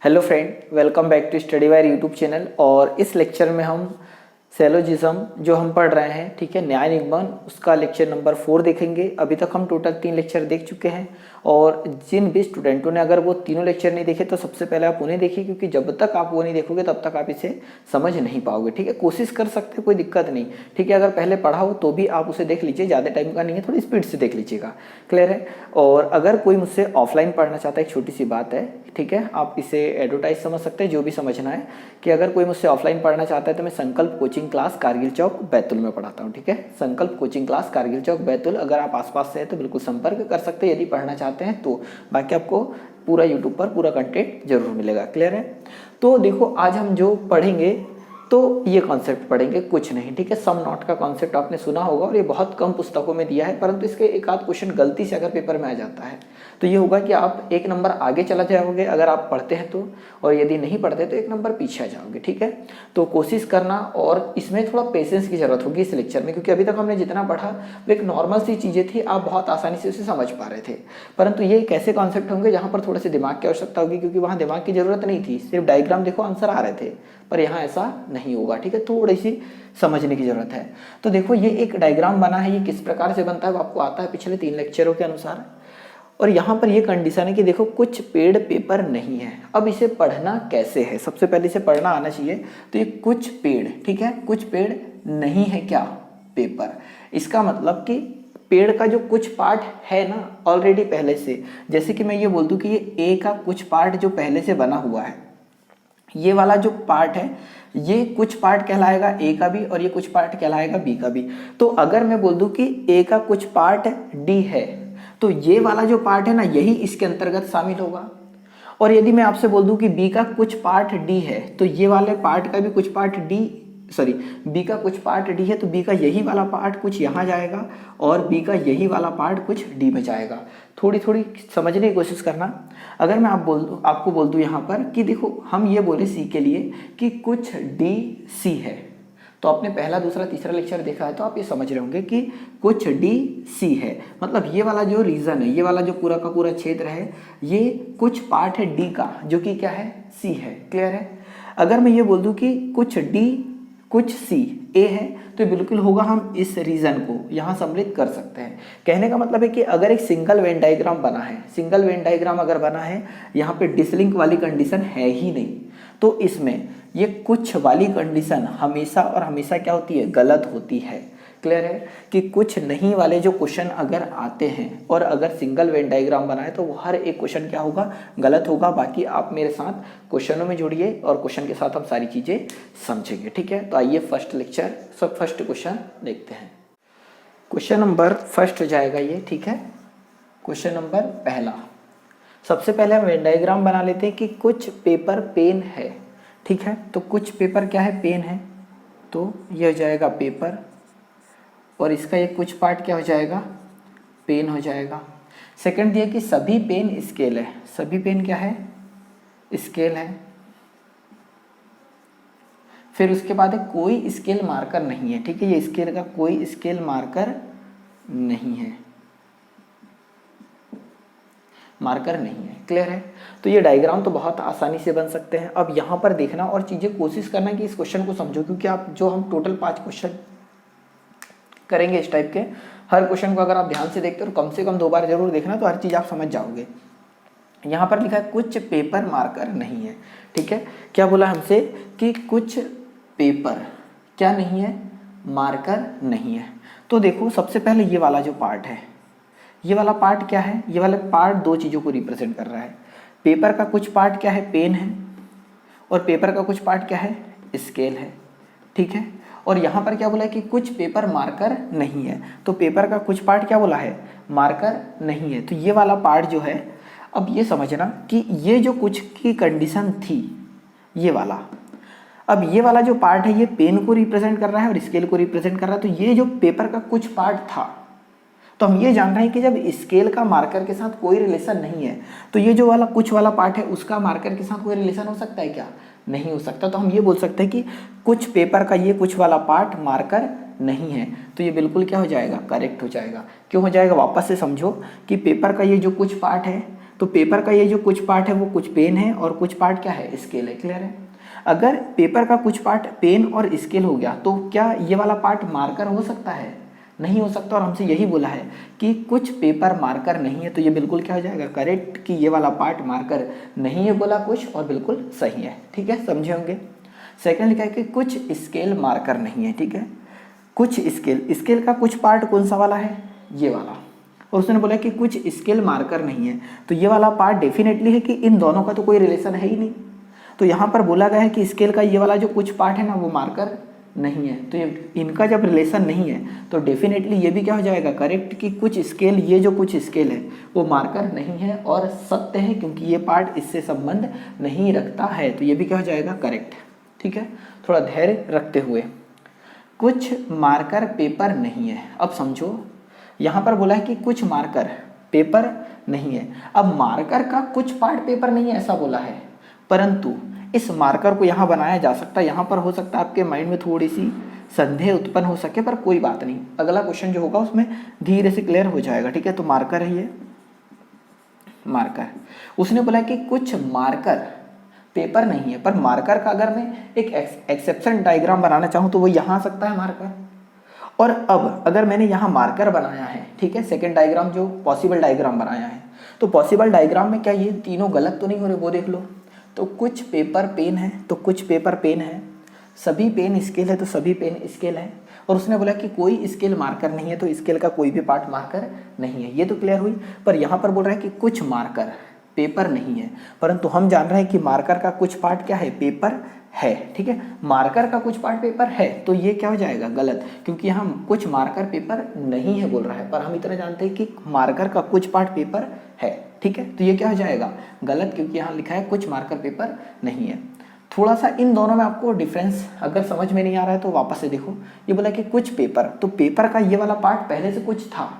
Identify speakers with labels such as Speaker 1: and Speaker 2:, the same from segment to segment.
Speaker 1: Hello friend, welcome back to Study Wire YouTube channel. और इस lecture में हम सेलोजिज्म जो हम पढ़ रहे हैं, ठीक है, न्याय निगमन, उसका लेक्चर नंबर 4 देखेंगे। अभी तक हम टोटल 3 लेक्चर देख चुके हैं और जिन भी स्टूडेंटों ने अगर वो तीनों लेक्चर नहीं देखे तो सबसे पहले आप उन्हें देखिए, क्योंकि जब तक आप वो नहीं देखोगे तब तक आप इसे समझ नहीं पाओगे। ठीक है, कोशिश कर सकते हैं, कोई दिक्कत नहीं। ठीक है, अगर पहले पढ़ा हो तो भी आप उसे देख लीजिए, ज़्यादा टाइम का नहीं है, थोड़ी स्पीड से देख लीजिएगा। क्लियर है। और अगर कोई मुझसे ऑफलाइन पढ़ना चाहता है, एक छोटी सी बात है, ठीक है, आप इसे एडवर्टाइज समझ सकते हैं, जो भी समझना है, कि अगर कोई मुझसे ऑफलाइन पढ़ना चाहता है तो मैं संकल्प कोचिंग क्लास कारगिल चौक बैतुल में पढ़ाता हूँ। ठीक है, संकल्प कोचिंग क्लास कारगिल चौक बैतुल, अगर आप आसपास से हैं तो बिल्कुल संपर्क कर सकते हैं यदि पढ़ना चाहते हैं तो। बाकी आपको पूरा यूट्यूब पर पूरा कंटेंट जरूर मिलेगा। क्लियर है। तो देखो, आज हम जो पढ़ेंगे तो ये कॉन्सेप्ट पढ़ेंगे, कुछ नहीं। ठीक है, सम नॉट का कॉन्सेप्ट आपने सुना होगा और ये बहुत कम पुस्तकों में दिया है, परंतु इसके एक आध क्वेश्चन गलती से अगर पेपर में आ जाता है तो ये होगा कि आप 1 नंबर आगे चला जाओगे अगर आप पढ़ते हैं तो, और यदि नहीं पढ़ते तो 1 नंबर पीछे आ जाओगे। ठीक है, तो कोशिश करना, और इसमें थोड़ा पेशेंस की जरूरत होगी इस लेक्चर में, क्योंकि अभी तक हमने जितना पढ़ा वो एक नॉर्मल सी चीज़ें थी, आप बहुत आसानी से उसे समझ पा रहे थे। परंतु ये एक ऐसे कॉन्सेप्ट होंगे जहाँ पर थोड़े से दिमाग की आवश्यकता होगी, क्योंकि वहाँ दिमाग की जरूरत नहीं थी, सिर्फ डायग्राम देखो आंसर आ रहे थे, पर यहाँ ऐसा नहीं होगा। ठीक है, थोड़ी सी समझने की जरूरत है। तो देखो, ये एक डायग्राम बना है, ये किस प्रकार से बनता है वो आपको आता है पिछले 3 लेक्चरों के अनुसार। और यहाँ पर ये कंडीशन है कि देखो, कुछ पेड़ पेपर नहीं है। अब इसे पढ़ना कैसे है, सबसे पहले इसे पढ़ना आना चाहिए। तो ये कुछ पेड़, ठीक है, कुछ पेड़ नहीं है क्या, पेपर। इसका मतलब कि पेड़ का जो कुछ पार्ट है ना ऑलरेडी पहले से, जैसे कि मैं ये बोल दूं कि ये ए का कुछ पार्ट जो पहले से बना हुआ है, ये वाला जो पार्ट है ये कुछ पार्ट कहलाएगा ए का भी, और ये कुछ पार्ट कहलाएगा बी का भी। तो अगर मैं बोल दूं कि ए का कुछ पार्ट डी है तो ये वाला जो पार्ट है ना यही इसके अंतर्गत शामिल होगा। और यदि मैं आपसे बोल दूं कि बी का कुछ पार्ट डी है तो ये वाले पार्ट का भी कुछ पार्ट बी का कुछ पार्ट डी है, तो बी का यही वाला पार्ट कुछ यहाँ जाएगा और बी का यही वाला पार्ट कुछ डी में जाएगा। थोड़ी थोड़ी समझने की कोशिश करना। अगर मैं आपको बोल दूँ यहाँ पर कि देखो, हम ये बोले सी के लिए कि कुछ डी सी है, तो आपने पहला दूसरा तीसरा लेक्चर देखा है तो आप ये समझ रहे होंगे कि कुछ डी सी है, मतलब ये वाला जो रीजन है, ये वाला जो पूरा का पूरा क्षेत्र है, ये कुछ पार्ट है डी का जो कि क्या है, सी है। क्लियर है। अगर मैं ये बोल दूं कि कुछ डी कुछ सी ए है तो बिल्कुल होगा, हम इस रीजन को यहाँ सम्मिलित कर सकते हैं। कहने का मतलब है कि अगर एक सिंगल वेन डायग्राम बना है, सिंगल वेन डायग्राम अगर बना है, यहाँ पे डिसलिंक वाली कंडीशन है ही नहीं, तो इसमें ये कुछ वाली कंडीशन हमेशा और हमेशा क्या होती है, गलत होती है। क्लियर है कि कुछ नहीं वाले जो क्वेश्चन अगर आते हैं और अगर सिंगल वेन डायग्राम बनाए तो वो हर एक क्वेश्चन क्या होगा, गलत होगा। बाकी आप मेरे साथ क्वेश्चनों में जुड़िए और क्वेश्चन के साथ हम सारी चीजें समझेंगे। ठीक है, तो आइए फर्स्ट क्वेश्चन देखते हैं। क्वेश्चन नंबर फर्स्ट हो जाएगा ये। ठीक है, क्वेश्चन नंबर पहला, सबसे पहले हम वेन डायग्राम बना लेते हैं कि कुछ पेपर पेन है। ठीक है, तो कुछ पेपर क्या है, पेन है, तो ये हो जाएगा पेपर, और इसका ये कुछ पार्ट क्या हो जाएगा, पेन हो जाएगा। सेकंड दिया कि सभी पेन स्केल है, सभी पेन क्या है, स्केल है। फिर उसके बाद है कोई स्केल मार्कर नहीं है। ठीक है, ये स्केल का कोई स्केल मार्कर नहीं है, मार्कर नहीं है। क्लियर है। तो ये डायग्राम तो बहुत आसानी से बन सकते हैं। अब यहाँ पर देखना और चीजें कोशिश करना कि इस क्वेश्चन को समझो, क्योंकि आप जो हम टोटल 5 क्वेश्चन करेंगे इस टाइप के, हर क्वेश्चन को अगर आप ध्यान से देखते हो तो कम से कम 2 बार जरूर देखना, तो हर चीज आप समझ जाओगे। यहाँ पर लिखा है कुछ पेपर मार्कर नहीं है। ठीक है, क्या बोला हमसे कि कुछ पेपर क्या नहीं है, मार्कर नहीं है। तो देखो, सबसे पहले ये वाला जो पार्ट है, ये वाला पार्ट क्या है, ये वाला पार्ट 2 चीजों को रिप्रेजेंट कर रहा है। पेपर का कुछ पार्ट क्या है, पेन है, और पेपर का कुछ पार्ट क्या है, स्केल है। ठीक है, और यहाँ पर क्या बोला है कि कुछ पेपर मार्कर नहीं है, तो पेपर का कुछ पार्ट क्या बोला है, मार्कर नहीं है। तो ये वाला पार्ट जो है, अब ये समझना कि ये जो कुछ की कंडीशन थी, ये वाला, अब ये वाला जो पार्ट है ये पेन को रिप्रेजेंट कर रहा है और स्केल को रिप्रेजेंट कर रहा है। तो ये जो पेपर का कुछ पार्ट था, तो हम ये जान रहे हैं कि जब स्केल का मार्कर के साथ कोई रिलेशन नहीं है तो ये जो वाला कुछ वाला पार्ट है उसका मार्कर के साथ कोई रिलेशन हो सकता है क्या, नहीं हो सकता। तो हम ये बोल सकते हैं कि कुछ पेपर का ये कुछ वाला पार्ट मार्कर नहीं है, तो ये बिल्कुल क्या हो जाएगा, करेक्ट हो जाएगा। क्यों हो जाएगा, वापस से समझो कि पेपर का ये जो कुछ पार्ट है तो पेपर का ये जो कुछ पार्ट है वो कुछ पेन है और कुछ पार्ट क्या है, स्केल है। क्लियर है? अगर पेपर का कुछ पार्ट पेन और स्केल हो गया तो क्या ये वाला पार्ट मार्कर हो सकता है? नहीं हो सकता। और हमसे यही बोला है कि कुछ पेपर मार्कर नहीं है, तो ये बिल्कुल क्या हो जाएगा, करेक्ट, कि ये वाला पार्ट मार्कर नहीं है बोला कुछ, और बिल्कुल सही है। ठीक है, समझे होंगे। सेकंड लिखा है कि कुछ स्केल मार्कर नहीं है। ठीक है, कुछ स्केल का कुछ पार्ट कौन सा वाला है, ये वाला। और उसने बोला कि कुछ स्केल मार्कर नहीं है, तो ये वाला पार्ट डेफिनेटली है कि इन दोनों का तो कोई रिलेशन है ही नहीं। तो यहाँ पर बोला गया है कि स्केल का ये वाला जो कुछ पार्ट है ना वो मार्कर नहीं है, तो ये इनका जब रिलेशन नहीं है तो डेफिनेटली ये भी क्या हो जाएगा, करेक्ट, कि कुछ स्केल, ये जो कुछ स्केल है वो मार्कर नहीं है और सत्य है, क्योंकि ये पार्ट इससे संबंध नहीं रखता है, तो ये भी क्या हो जाएगा, करेक्ट। ठीक है, थोड़ा धैर्य रखते हुए, कुछ मार्कर पेपर नहीं है। अब समझो, यहाँ पर बोला है कि कुछ मार्कर पेपर नहीं है। अब मार्कर का कुछ पार्ट पेपर नहीं है ऐसा बोला है, परंतु इस मार्कर को यहाँ बनाया जा सकता है। यहाँ पर हो सकता है आपके माइंड में थोड़ी सी संदेह उत्पन्न हो सके, पर कोई बात नहीं, अगला क्वेश्चन जो होगा उसमें धीरे से क्लियर हो जाएगा। ठीक है, तो मार्कर है ये मार्कर। उसने बोला कि कुछ मार्कर पेपर नहीं है, पर मार्कर का अगर मैं एक एक्सेप्शन डायग्राम बनाना चाहूँ तो वो यहाँ आ सकता है मार्कर। और अब अगर मैंने यहाँ मार्कर बनाया है, ठीक है, सेकेंड डायग्राम जो पॉसिबल डायग्राम बनाया है, तो पॉसिबल डायग्राम में क्या ये तीनों गलत तो नहीं हो रहे, वो देख लो। तो कुछ पेपर पेन है, तो कुछ पेपर पेन है, सभी पेन स्केल है, तो सभी पेन स्केल है। और उसने बोला कि कोई स्केल मार्कर नहीं है, तो स्केल का कोई भी पार्ट मार्कर नहीं है। ये तो क्लियर हुई। पर यहाँ पर बोल रहा है कि कुछ मार्कर पेपर नहीं है, परंतु हम जान रहे हैं कि मार्कर का कुछ पार्ट क्या है, पेपर है। ठीक है, मार्कर का कुछ पार्ट पेपर है, तो ये क्या हो जाएगा, गलत, क्योंकि हम कुछ मार्कर पेपर नहीं है बोल रहा है, पर हम इतना जानते हैं कि मार्कर का कुछ पार्ट पेपर है। ठीक है, तो ये क्या हो जाएगा, गलत, क्योंकि यहाँ लिखा है कुछ मार्कर पेपर नहीं है। थोड़ा सा इन दोनों में आपको डिफरेंस अगर समझ में नहीं आ रहा है तो वापस से देखो। ये बोला कि कुछ पेपर, तो पेपर का ये वाला पार्ट पहले से कुछ था,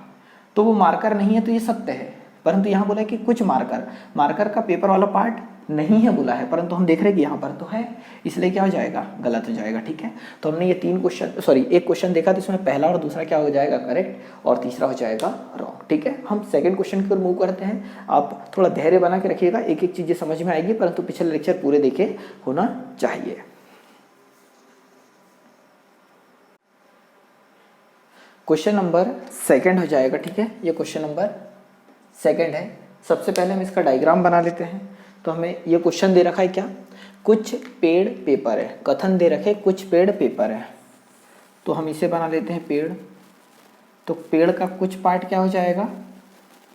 Speaker 1: तो वो मार्कर नहीं है, तो ये सत्य है। परंतु यहाँ बोला कि कुछ मार्कर का पेपर वाला पार्ट नहीं है बोला है, परंतु हम देख रहे हैं कि यहाँ पर तो है, इसलिए क्या हो जाएगा, गलत हो जाएगा। ठीक है, तो हमने ये एक क्वेश्चन देखा, तो इसमें पहला और दूसरा क्या हो जाएगा, करेक्ट, और तीसरा हो जाएगा रॉन्ग। ठीक है, हम सेकंड क्वेश्चन की ओर मूव करते हैं। आप थोड़ा धैर्य बना के रखिएगा, एक एक चीजें समझ में आएगी, परंतु पिछले लेक्चर पूरे देखे होना चाहिए। क्वेश्चन नंबर सेकंड हो जाएगा। ठीक है, ये क्वेश्चन नंबर सेकंड है। सबसे पहले हम इसका डायग्राम बना लेते हैं। तो हमें ये क्वेश्चन दे रखा है क्या, कुछ पेड़ पेपर है, कथन दे रखे कुछ पेड़ पेपर है, तो हम इसे बना लेते हैं पेड़। तो पेड़ का कुछ पार्ट क्या हो जाएगा,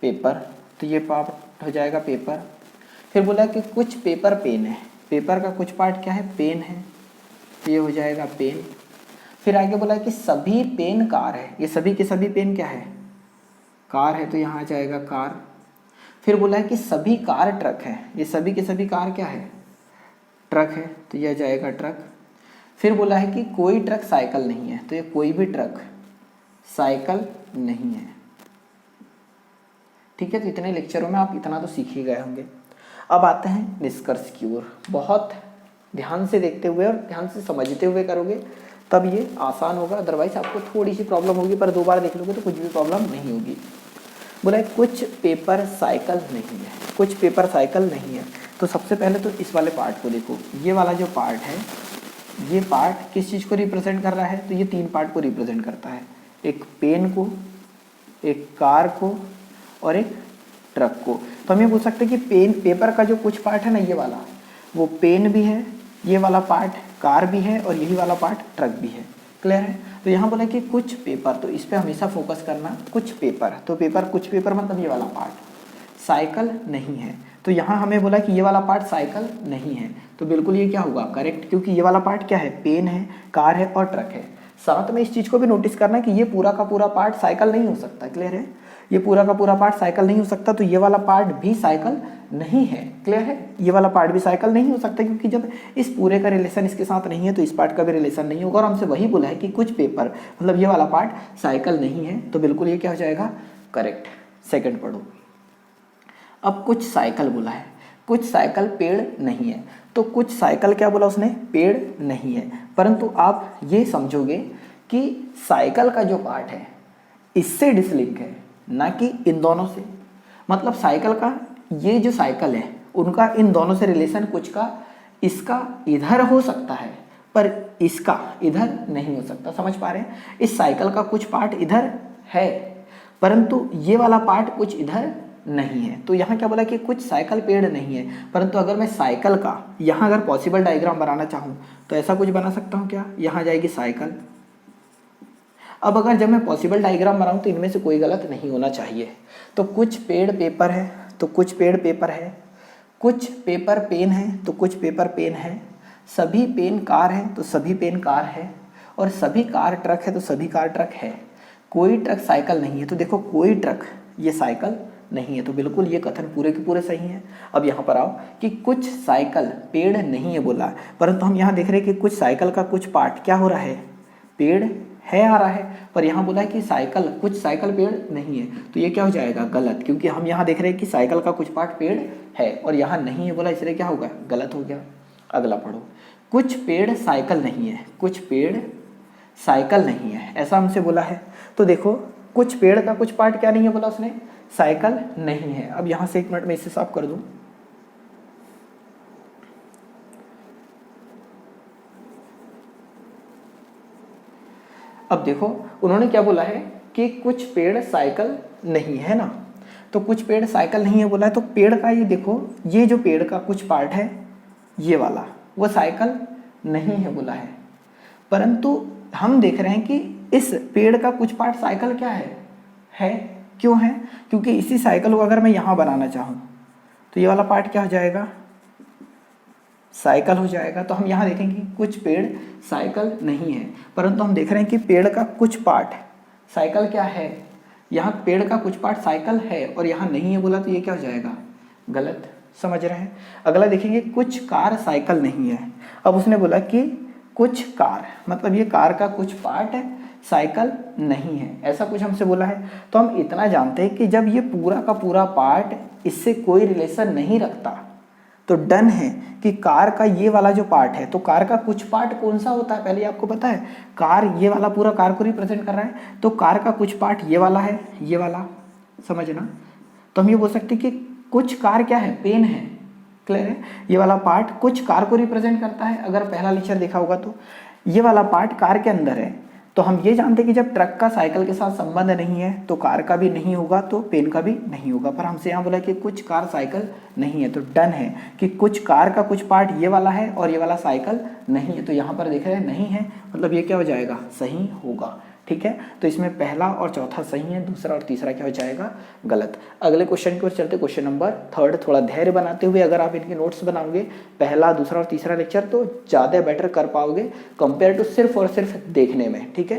Speaker 1: पेपर, तो ये पार्ट हो जाएगा पेपर। फिर बोला कि कुछ पेपर पेन है, पेपर का कुछ पार्ट क्या है, पेन है, तो ये हो जाएगा पेन। फिर आगे बोला कि सभी पेन कार है, ये सभी के सभी पेन क्या है, कार है, तो यहाँ आ जाएगा कार। फिर बोला है कि सभी कार ट्रक है, ये सभी के सभी कार क्या है, ट्रक है, तो यह जाएगा ट्रक। फिर बोला है कि कोई ट्रक साइकिल नहीं है, तो ये कोई भी ट्रक साइकिल नहीं है। ठीक है, तो इतने लेक्चरों में आप इतना तो सीख ही गए होंगे। अब आते हैं निष्कर्ष की ओर। बहुत ध्यान से देखते हुए और ध्यान से समझते हुए करोगे तब ये आसान होगा, अदरवाइज आपको थोड़ी सी प्रॉब्लम होगी, पर 2 बार देख लोगे तो कुछ भी प्रॉब्लम नहीं होगी। बोला है कुछ पेपर साइकिल नहीं है, कुछ पेपर साइकिल नहीं है। तो सबसे पहले तो इस वाले पार्ट को देखो, ये वाला जो पार्ट है, ये पार्ट किस चीज़ को रिप्रेजेंट कर रहा है, तो ये 3 पार्ट को रिप्रेजेंट करता है, एक पेन को, एक कार को और एक ट्रक को। तो हम ये बोल सकते हैं कि पेपर का जो कुछ पार्ट है ना, ये वाला, वो पेन भी है, ये वाला पार्ट कार भी है और यही वाला पार्ट ट्रक भी है। क्लियर है? तो यहाँ बोला कि कुछ पेपर, तो इस पे हमेशा फोकस करना, कुछ पेपर, तो पेपर कुछ पेपर मतलब ये वाला पार्ट साइकिल नहीं है। तो यहाँ हमें बोला कि ये वाला पार्ट साइकिल नहीं है, तो बिल्कुल ये क्या होगा, करेक्ट, क्योंकि ये वाला पार्ट क्या है, पेन है, कार है और ट्रक है। साथ में इस चीज़ को भी नोटिस करना कि ये पूरा का पूरा पार्ट साइकिल नहीं हो सकता। क्लियर है? ये पूरा का पूरा पार्ट साइकिल नहीं हो सकता, तो ये वाला पार्ट भी साइकिल नहीं है। क्लियर है? ये वाला पार्ट भी साइकिल नहीं हो सकता, क्योंकि जब इस पूरे का रिलेशन इसके साथ नहीं है तो इस पार्ट का भी रिलेशन नहीं होगा। और हमसे वही बोला है कि कुछ पेपर मतलब ये वाला पार्ट साइकिल नहीं है, तो बिल्कुल ये क्या हो जाएगा, करेक्ट। सेकंड पढ़ो। अब कुछ साइकिल बोला है, कुछ साइकिल पेड़ नहीं है, तो कुछ साइकिल क्या बोला उसने, पेड़ नहीं है। परंतु आप ये समझोगे कि साइकिल का जो पार्ट है इससे डिसलिंक है, ना कि इन दोनों से। मतलब साइकिल का ये जो साइकिल है उनका इन दोनों से रिलेशन कुछ का इसका इधर हो सकता है पर इसका इधर नहीं हो सकता। समझ पा रहे हैं? इस साइकिल का कुछ पार्ट इधर है परंतु ये वाला पार्ट कुछ इधर नहीं है। तो यहाँ क्या बोला कि कुछ साइकिल पेड़ नहीं है, परंतु अगर मैं साइकिल का यहाँ अगर पॉसिबल डायग्राम बनाना चाहूँ तो ऐसा कुछ बना सकता हूँ क्या? यहाँ जाएगी साइकिल। अब अगर जब मैं पॉसिबल डायग्राम बनाऊँ तो इनमें से कोई गलत नहीं होना चाहिए। तो कुछ पेड़ पेपर है तो कुछ पेड़ पेपर है, कुछ पेपर पेन है तो कुछ पेपर पेन है, सभी पेन कार है तो सभी पेन कार है, और सभी कार ट्रक है तो सभी कार ट्रक है। कोई ट्रक साइकिल नहीं है। तो देखो कोई ट्रक ये साइकिल नहीं है, तो बिल्कुल ये कथन पूरे के पूरे सही है। अब यहाँ पर आओ कि कुछ साइकिल पेड़ नहीं है बोला, परंतु हम यहाँ देख रहे हैं कि कुछ साइकिल का कुछ पार्ट क्या हो रहा है, पेड़ है आ रहा है, पर यहाँ बोला है कि साइकिल कुछ साइकिल पेड़ नहीं है। तो ये क्या हो जाएगा? गलत, क्योंकि हम यहाँ देख रहे हैं कि साइकिल का कुछ पार्ट पेड़ है और यहाँ नहीं है बोला, इसलिए क्या होगा? गलत हो गया। अगला पढ़ो, कुछ पेड़ साइकिल नहीं है, कुछ पेड़ साइकिल नहीं है, ऐसा हमसे बोला है। तो देखो कुछ पेड़ का कुछ पार्ट क्या नहीं है बोला उसने? साइकिल नहीं है। अब यहाँ से 1 मिनट में इसे साफ कर दूं। अब देखो उन्होंने क्या बोला है कि कुछ पेड़ साइकिल नहीं है ना, तो कुछ पेड़ साइकिल नहीं है बोला है। तो पेड़ का ये देखो, ये जो पेड़ का कुछ पार्ट है ये वाला, वो साइकिल नहीं है बोला है, परंतु हम देख रहे हैं कि इस पेड़ का कुछ पार्ट साइकिल क्या है? क्यों है? क्योंकि इसी साइकिल को अगर मैं यहाँ बनाना चाहूँ तो ये वाला पार्ट क्या हो जाएगा? साइकिल हो जाएगा। तो हम यहाँ देखेंगे कुछ पेड़ साइकिल नहीं है, परंतु हम देख रहे हैं कि पेड़ का कुछ पार्ट साइकिल क्या है? यहाँ पेड़ का कुछ पार्ट साइकिल है और यहाँ नहीं है बोला, तो ये क्या हो जाएगा? गलत। समझ रहे हैं? अगला देखेंगे, कुछ कार साइकिल नहीं है। अब उसने बोला कि कुछ कार, मतलब ये कार का कुछ पार्ट साइकिल नहीं है, ऐसा कुछ हमसे बोला है। तो हम इतना जानते हैं कि जब ये पूरा का पूरा पार्ट इससे कोई रिलेशन नहीं रखता तो डन है कि कार का ये वाला जो पार्ट है, तो कार का कुछ पार्ट कौन सा होता है पहले आपको पता है? कार ये वाला पूरा कार को रिप्रेजेंट कर रहा है, तो कार का कुछ पार्ट ये वाला है, ये वाला, समझना। तो हम ये बोल सकते हैं कि कुछ कार क्या है? पेन है। क्लियर है? ये वाला पार्ट कुछ कार को रिप्रेजेंट करता है। अगर पहला लेक्चर देखा होगा तो ये वाला पार्ट कार के अंदर है। तो हम ये जानते हैं कि जब ट्रक का साइकिल के साथ संबंध नहीं है तो कार का भी नहीं होगा, तो पेन का भी नहीं होगा। पर हमसे यहाँ बोला कि कुछ कार साइकिल नहीं है, तो डन है कि कुछ कार का कुछ पार्ट ये वाला है और ये वाला साइकिल नहीं है। तो यहाँ पर देख रहे हैं नहीं है, मतलब ये क्या हो जाएगा? सही होगा। ठीक है, तो इसमें पहला और चौथा सही है, दूसरा और तीसरा क्या हो जाएगा? गलत। अगले क्वेश्चन की ओर चलते, क्वेश्चन नंबर 3। थोड़ा धैर्य बनाते हुए अगर आप इनके नोट्स बनाओगे पहला, दूसरा और तीसरा लेक्चर, तो ज़्यादा बेटर कर पाओगे कंपेयर टू सिर्फ और सिर्फ देखने में। ठीक है,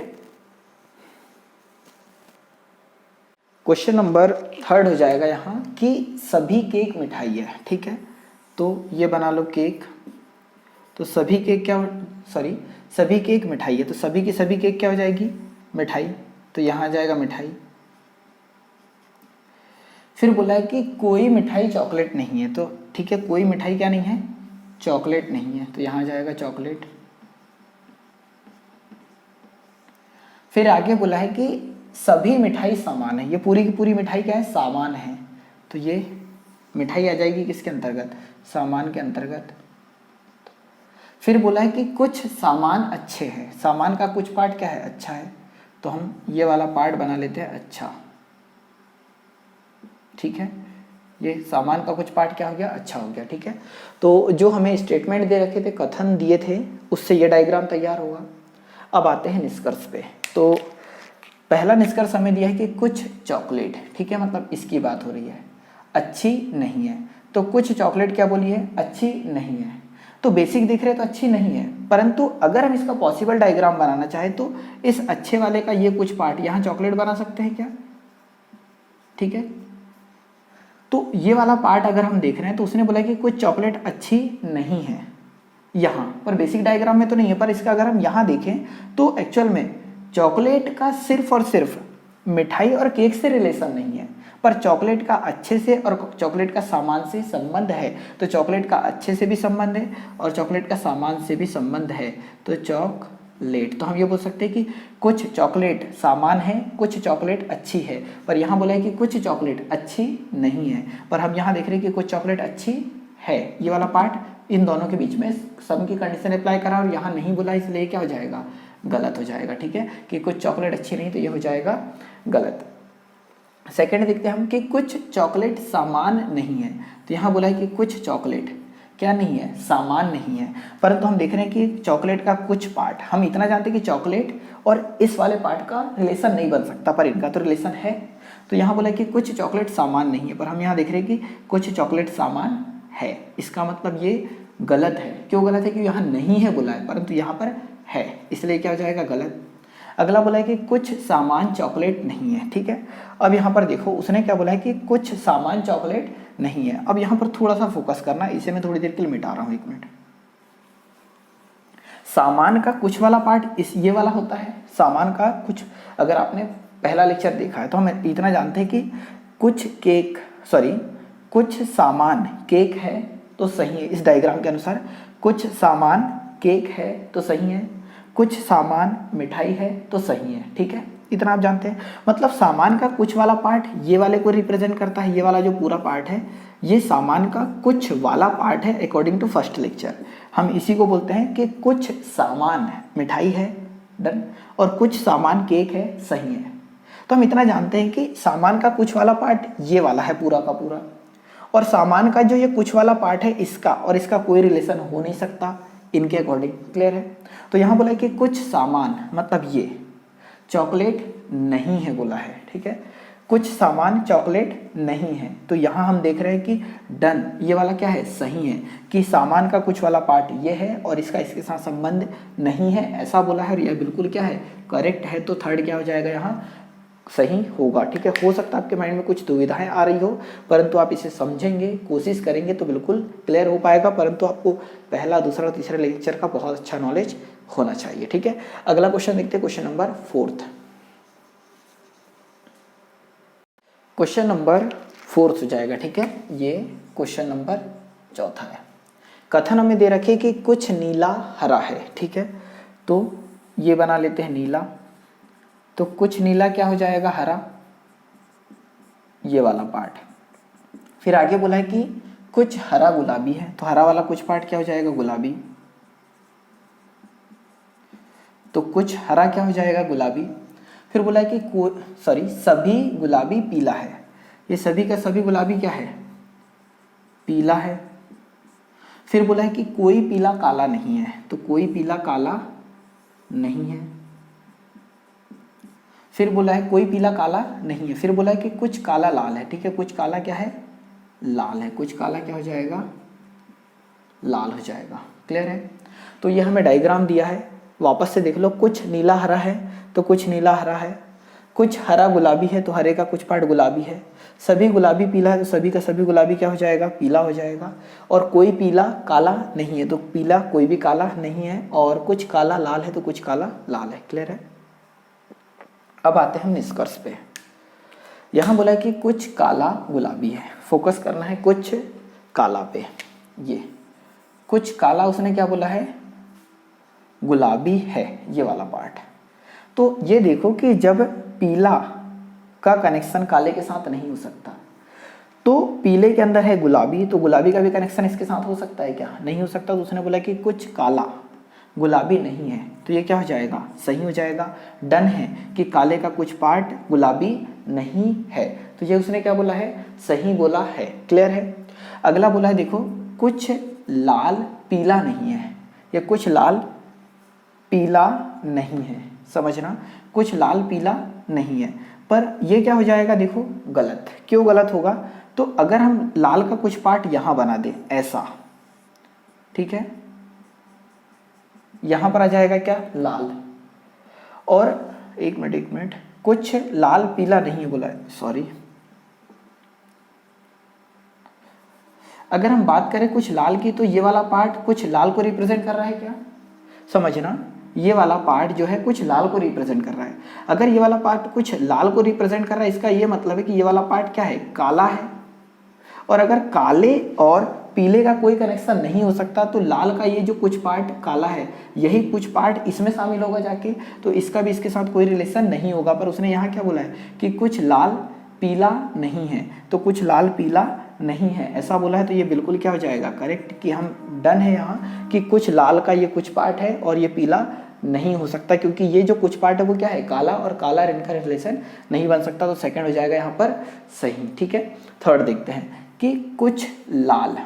Speaker 1: क्वेश्चन नंबर 3 हो जाएगा यहाँ कि सभी केक मिठाई है। ठीक है, तो ये बना लो केक, तो सभी केक क्या, सॉरी सभी केक मिठाई है, तो सभी की सभी केक क्या हो जाएगी? मिठाई। तो यहाँ जाएगा मिठाई। फिर बोला है कि कोई मिठाई चॉकलेट नहीं है, तो ठीक है, कोई मिठाई क्या नहीं है? चॉकलेट नहीं है, तो यहाँ जाएगा चॉकलेट। फिर आगे बोला है कि सभी मिठाई सामान है, ये पूरी की पूरी मिठाई क्या है? सामान है, तो ये मिठाई आ जाएगी किसके अंतर्गत? सामान के अंतर्गत। फिर बोला है कि कुछ सामान अच्छे हैं, सामान का कुछ पार्ट क्या है? अच्छा है, तो हम ये वाला पार्ट बना लेते हैं अच्छा। ठीक है, ये सामान का कुछ पार्ट क्या हो गया? अच्छा हो गया। ठीक है, तो जो हमें स्टेटमेंट दे रखे थे, कथन दिए थे, उससे ये डायग्राम तैयार होगा। अब आते हैं निष्कर्ष पे। तो पहला निष्कर्ष हमें दिया है कि कुछ चॉकलेट, ठीक है, मतलब इसकी बात हो रही है, अच्छी नहीं है। तो कुछ चॉकलेट क्या बोली है? अच्छी नहीं है। तो बेसिक दिख रहे तो अच्छी नहीं है, परंतु अगर हम इसका पॉसिबल डायग्राम बनाना चाहें तो इस अच्छे वाले का ये कुछ पार्ट यहाँ चॉकलेट बना सकते हैं क्या? ठीक है, तो ये वाला पार्ट अगर हम देख रहे हैं तो उसने बोला कि कुछ चॉकलेट अच्छी नहीं है यहाँ पर, बेसिक डायग्राम में तो नहीं है, पर इसका अगर हम यहाँ देखें तो एक्चुअल में चॉकलेट का सिर्फ और सिर्फ मिठाई और केक से रिलेशन नहीं है, पर चॉकलेट का अच्छे से और चॉकलेट का सामान से संबंध है। तो चॉकलेट का अच्छे से भी संबंध है और चॉकलेट का सामान से भी संबंध है, तो चॉकलेट लेट। तो हम ये बोल सकते हैं कि कुछ चॉकलेट सामान है, कुछ चॉकलेट अच्छी है, पर यहाँ बोला है कि कुछ चॉकलेट अच्छी नहीं है, पर हम यहाँ देख रहे हैं कि कुछ चॉकलेट अच्छी है। ये वाला पार्ट इन दोनों के बीच में सम की कंडीशन अप्लाई करा और यहाँ नहीं बोला, इसलिए क्या हो जाएगा, गलत हो जाएगा। ठीक है, कि कुछ चॉकलेट अच्छी नहीं, तो ये हो जाएगा गलत। सेकेंड देखते हैं हम कि कुछ चॉकलेट सामान नहीं है। तो यहाँ बोला है कि कुछ चॉकलेट क्या नहीं है, सामान नहीं है, परंतु हम देख रहे हैं कि चॉकलेट का कुछ पार्ट, हम इतना जानते हैं कि चॉकलेट और इस वाले पार्ट का रिलेशन नहीं बन सकता, पर इनका तो रिलेशन है। तो यहाँ बोला है कि कुछ चॉकलेट सामान नहीं है, पर हम यहाँ देख रहे हैं कि कुछ चॉकलेट सामान है। इसका मतलब ये गलत है। क्यों गलत है? क्योंकि यहाँ नहीं है बोला है, परंतु यहाँ पर है, इसलिए क्या हो जाएगा, गलत। अगला बोला है कि कुछ सामान चॉकलेट नहीं है। ठीक है, अब यहाँ पर देखो उसने क्या बोला है कि कुछ सामान चॉकलेट नहीं है। अब यहाँ पर थोड़ा सा फोकस करना, इसे मैं थोड़ी देर के लिए मिटा रहा हूँ, 1 मिनट। सामान का कुछ वाला पार्ट इस ये वाला होता है, सामान का कुछ। अगर आपने पहला लेक्चर देखा है तो हम इतना जानते हैं कि कुछ सामान केक है तो सही है। इस डायग्राम के अनुसार कुछ सामान केक है तो सही है, कुछ सामान मिठाई है तो सही है। ठीक है, इतना आप जानते हैं। मतलब सामान का कुछ वाला पार्ट ये वाले को रिप्रेजेंट करता है, ये वाला जो पूरा पार्ट है ये सामान का कुछ वाला पार्ट है अकॉर्डिंग टू फर्स्ट लेक्चर। हम इसी को बोलते हैं कि कुछ सामान मिठाई है, डन, और कुछ सामान केक है, सही है। तो हम इतना जानते हैं कि सामान का कुछ वाला पार्ट ये वाला है पूरा का पूरा, और सामान का जो ये कुछ वाला पार्ट है इसका और इसका कोई रिलेशन हो नहीं सकता इनके अकॉर्डिंग। क्लियर है? तो यहाँ बोला है कि कुछ सामान मतलब ये चॉकलेट नहीं है बोला है। ठीक है, कुछ सामान चॉकलेट नहीं है, तो यहाँ हम देख रहे हैं कि डन, ये वाला क्या है, सही है, कि सामान का कुछ वाला पार्ट ये है और इसका इसके साथ संबंध नहीं है, ऐसा बोला है, और यह बिल्कुल क्या है, करेक्ट है। तो थर्ड क्या हो जाएगा, यहाँ सही होगा। ठीक है, हो सकता है आपके माइंड में कुछ दुविधाएं आ रही हो, परंतु आप इसे समझेंगे, कोशिश करेंगे तो बिल्कुल क्लियर हो पाएगा। परंतु आपको पहला, दूसरा और तीसरा लेक्चर का बहुत अच्छा नॉलेज होना चाहिए। ठीक है, अगला क्वेश्चन देखते हैं, क्वेश्चन नंबर 4। क्वेश्चन नंबर 4 हो जाएगा। ठीक है, ये क्वेश्चन नंबर 4 है। कथन हमें दे रखे कि कुछ नीला हरा है। ठीक है, तो ये बना लेते हैं नीला, तो कुछ नीला क्या हो जाएगा, हरा, ये वाला पार्ट। फिर आगे बोला है कि कुछ हरा गुलाबी है, तो हरा वाला कुछ पार्ट क्या हो जाएगा, गुलाबी। तो कुछ हरा क्या हो जाएगा, गुलाबी। फिर बोला है कि सभी गुलाबी पीला है, ये सभी का सभी गुलाबी क्या है, पीला है। फिर बोला है कि कोई पीला काला नहीं है, तो कोई पीला काला नहीं है। फिर बोला है कोई पीला काला नहीं है। फिर बोला है कि कुछ काला लाल है। ठीक है, कुछ काला क्या है, लाल है, कुछ काला क्या हो जाएगा, लाल हो जाएगा। क्लियर है? तो ये हमें डायग्राम दिया है, वापस से देख लो। कुछ नीला हरा है तो कुछ नीला हरा है, कुछ हरा गुलाबी है तो हरे का कुछ पार्ट गुलाबी है, सभी गुलाबी पीला है तो सभी का सभी गुलाबी क्या हो जाएगा, पीला हो जाएगा। और कोई पीला काला नहीं है, तो पीला कोई भी काला नहीं है, और कुछ काला लाल है तो कुछ काला लाल है। क्लियर है? अब आते हैं हम निष्कर्ष पे। यहाँ बोला है कि कुछ काला गुलाबी है, फोकस करना है कुछ काला पे। ये कुछ काला उसने क्या बोला है, गुलाबी है, ये वाला पार्ट। तो ये देखो कि जब पीला का कनेक्शन काले के साथ नहीं हो सकता, तो पीले के अंदर है गुलाबी, तो गुलाबी का भी कनेक्शन इसके साथ हो सकता है क्या, नहीं हो सकता। तो उसने बोला कि कुछ काला गुलाबी नहीं है, तो ये क्या हो जाएगा, सही हो जाएगा। डन है कि काले का कुछ पार्ट गुलाबी नहीं है, तो ये उसने क्या बोला है, सही बोला है। क्लियर है? अगला बोला है देखो, कुछ लाल पीला नहीं है, या कुछ लाल पीला नहीं है, समझना, कुछ लाल पीला नहीं है, पर ये क्या हो जाएगा, देखो गलत। क्यों गलत होगा, तो अगर हम लाल का कुछ पार्ट यहां बना दे ऐसा, ठीक है, यहां पर आ जाएगा क्या, लाल। और एक मिनट, कुछ लाल पीला नहीं बोला है, सॉरी। अगर हम बात करें कुछ लाल की, तो ये वाला पार्ट कुछ लाल को रिप्रेजेंट कर रहा है क्या, समझना, ये वाला पार्ट जो है कुछ लाल को रिप्रेजेंट कर रहा है। अगर ये वाला पार्ट कुछ लाल को रिप्रेजेंट कर रहा है, इसका ये मतलब है कि ये वाला पार्ट क्या है, काला है। और अगर काले और पीले का कोई कनेक्शन नहीं हो सकता, तो लाल का ये जो कुछ पार्ट काला है यही कुछ पार्ट इसमें शामिल होगा जाके, तो इसका भी इसके साथ कोई रिलेशन नहीं होगा। पर उसने यहाँ क्या बोला है कि कुछ लाल पीला नहीं है, तो कुछ लाल पीला नहीं है ऐसा बोला है, तो ये बिल्कुल क्या हो जाएगा करेक्ट कि हम डन है यहाँ कि कुछ लाल का ये कुछ पार्ट है और ये पीला नहीं हो सकता, क्योंकि ये जो कुछ पार्ट है वो क्या है काला, और काला और इनका रिलेशन नहीं बन सकता, तो सेकंड हो जाएगा यहाँ पर सही। ठीक है, थर्ड देखते हैं कि कुछ लाल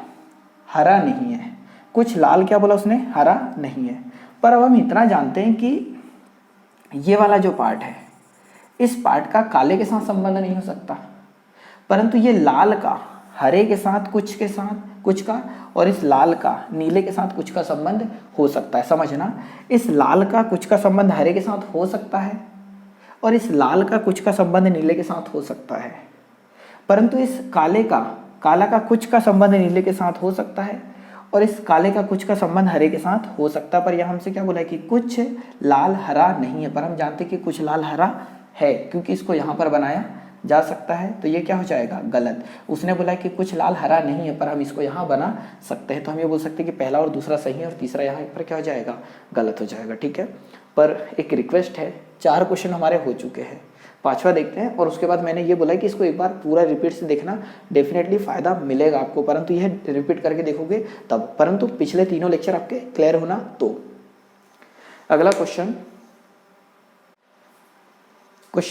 Speaker 1: हरा नहीं है। कुछ लाल क्या बोला उसने, हरा नहीं है। पर अब हम इतना जानते हैं कि ये वाला जो पार्ट है इस पार्ट का काले के साथ संबंध नहीं हो सकता, परंतु ये लाल का हरे के साथ कुछ का और इस लाल का नीले के साथ कुछ का संबंध हो सकता है। समझना, इस लाल का कुछ का संबंध हरे के साथ हो सकता है और इस लाल का कुछ का संबंध नीले के साथ हो सकता है, परंतु इस काला का कुछ का संबंध नीले के साथ हो सकता है और इस काले का कुछ का संबंध हरे के साथ हो सकता है। पर यहाँ हमसे क्या बोला है कि कुछ लाल हरा नहीं है, पर हम जानते हैं कि कुछ लाल हरा है क्योंकि इसको यहाँ पर बनाया जा सकता है, तो ये क्या हो जाएगा गलत। उसने बोला कि कुछ लाल हरा नहीं है पर हम इसको यहाँ बना सकते हैं, तो हम ये बोल सकते हैं कि पहला और दूसरा सही है और तीसरा यहाँ पर क्या हो जाएगा गलत हो जाएगा। ठीक है, पर एक रिक्वेस्ट है, 4 क्वेश्चन हमारे हो चुके हैं, 5वां देखते हैं और उसके बाद मैंने ये बोला कि इसको एक बार पूरा रिपीट से देखना, डेफिनेटली फायदा मिलेगा आपको, परंतु यह रिपीट करके देखोगे तब, परंतु पिछले तीनों लेक्चर आपके क्लियर होना। तो अगला क्वेश्चन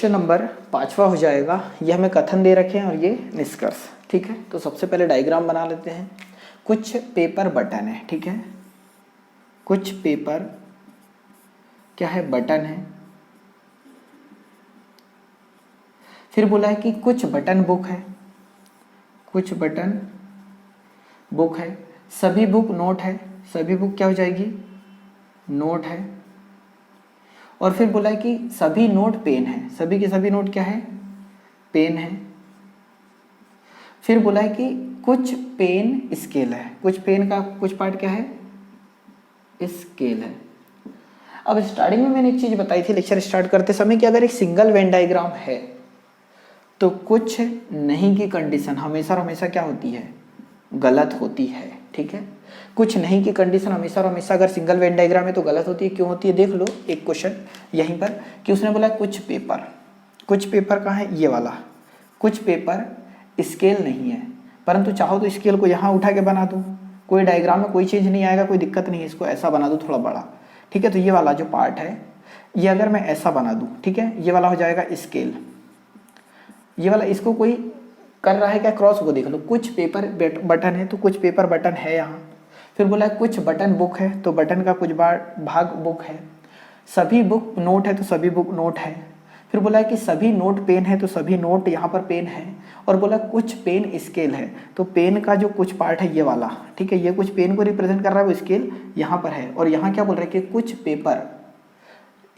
Speaker 1: नंबर 5वां हो जाएगा, ये हमें कथन दे रखे हैं और ये निष्कर्ष। ठीक है, तो सबसे पहले डायग्राम बना लेते हैं। कुछ पेपर बटन है, ठीक है, कुछ पेपर क्या है बटन है। फिर बोला है कि कुछ बटन बुक है, कुछ बटन बुक है, सभी बुक नोट है, सभी बुक क्या हो जाएगी नोट है। और फिर बोला है कि सभी नोट पेन है, सभी के सभी नोट क्या है पेन है। फिर बोला है कि कुछ पेन स्केल है, कुछ पेन का कुछ पार्ट क्या है स्केल है। अब स्टार्टिंग में मैंने एक चीज बताई थी लेक्चर स्टार्ट करते समय कि अगर एक सिंगल वेन डायग्राम है तो कुछ नहीं की कंडीशन हमेशा क्या होती है गलत होती है। ठीक है, कुछ नहीं की कंडीशन हमेशा अगर सिंगल वेन डायग्राम है तो गलत होती है। क्यों होती है देख लो, एक क्वेश्चन यहीं पर कि उसने बोला कुछ पेपर कहाँ है ये वाला, कुछ पेपर स्केल नहीं है, परंतु चाहो तो स्केल को यहाँ उठा के बना दूँ, कोई डायग्राम में कोई चेंज नहीं आएगा, कोई दिक्कत नहीं है, इसको ऐसा बना दूँ थोड़ा बड़ा। ठीक है, तो ये वाला जो पार्ट है ये अगर मैं ऐसा बना दूँ, ठीक है, ये वाला हो जाएगा स्केल, ये वाला इसको कोई कर रहा है क्या क्रॉस, वो देख लो। कुछ पेपर बटन है तो कुछ पेपर बटन है यहाँ। फिर बोला है कुछ बटन बुक है तो बटन का कुछ भाग बुक है। सभी बुक नोट है तो सभी बुक नोट है। फिर बोला है कि सभी नोट पेन है तो सभी नोट यहाँ पर पेन है। और बोला कुछ पेन स्केल है तो पेन का जो कुछ पार्ट है ये वाला, ठीक है, ये कुछ पेन को रिप्रेजेंट कर रहा है, वो स्केल यहाँ पर है। और यहाँ क्या बोल रहे हैं कि कुछ पेपर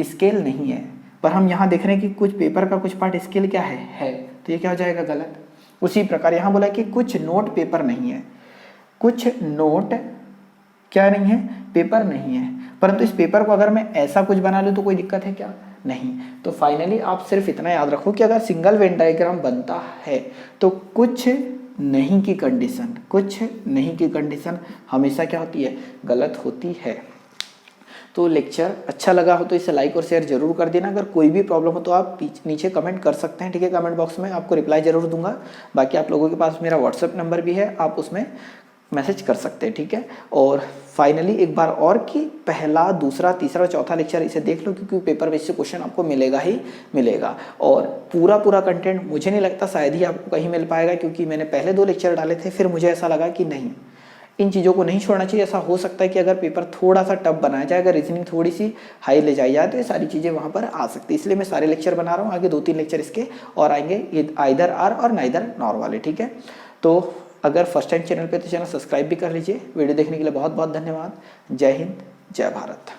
Speaker 1: स्केल नहीं है, पर हम यहाँ देख रहे हैं कि कुछ पेपर का कुछ पार्ट स्केल क्या है, तो ये क्या हो जाएगा गलत। उसी प्रकार यहाँ बोला कि कुछ नोट पेपर नहीं है, कुछ नोट क्या नहीं है पेपर नहीं है, परंतु इस पेपर को अगर मैं ऐसा कुछ बना लूँ तो कोई दिक्कत है क्या, नहीं। तो फाइनली आप सिर्फ इतना याद रखो कि अगर सिंगल वेन डायग्राम बनता है तो कुछ नहीं की कंडीशन हमेशा क्या होती है गलत होती है। तो लेक्चर अच्छा लगा हो तो इसे लाइक और शेयर जरूर कर देना। अगर कोई भी प्रॉब्लम हो तो आप नीचे कमेंट कर सकते हैं, ठीक है, कमेंट बॉक्स में आपको रिप्लाई जरूर दूंगा। बाकी आप लोगों के पास मेरा व्हाट्सएप नंबर भी है, आप उसमें मैसेज कर सकते हैं, ठीक है। और फाइनली एक बार और कि पहला, दूसरा, तीसरा, चौथा लेक्चर इसे देख लो, क्योंकि पेपर बेस से क्वेश्चन आपको मिलेगा ही मिलेगा। और पूरा कंटेंट मुझे नहीं लगता शायद ही आपको कहीं मिल पाएगा, क्योंकि मैंने पहले 2 लेक्चर डाले थे, फिर मुझे ऐसा लगा कि नहीं, इन चीज़ों को नहीं छोड़ना चाहिए। ऐसा हो सकता है कि अगर पेपर थोड़ा सा टफ बनाया जाए, अगर रीजनिंग थोड़ी सी हाई ले जाई जाए तो ये सारी चीज़ें वहाँ पर आ सकती है। इसलिए मैं सारे लेक्चर बना रहा हूँ, आगे 2-3 लेक्चर इसके और आएंगे, आइदर आर और नाइदर नॉर वाले, ठीक है। तो अगर फर्स्ट टाइम चैनल पे तो चैनल सब्सक्राइब भी कर लीजिए। वीडियो देखने के लिए बहुत बहुत धन्यवाद। जय हिंद, जय भारत।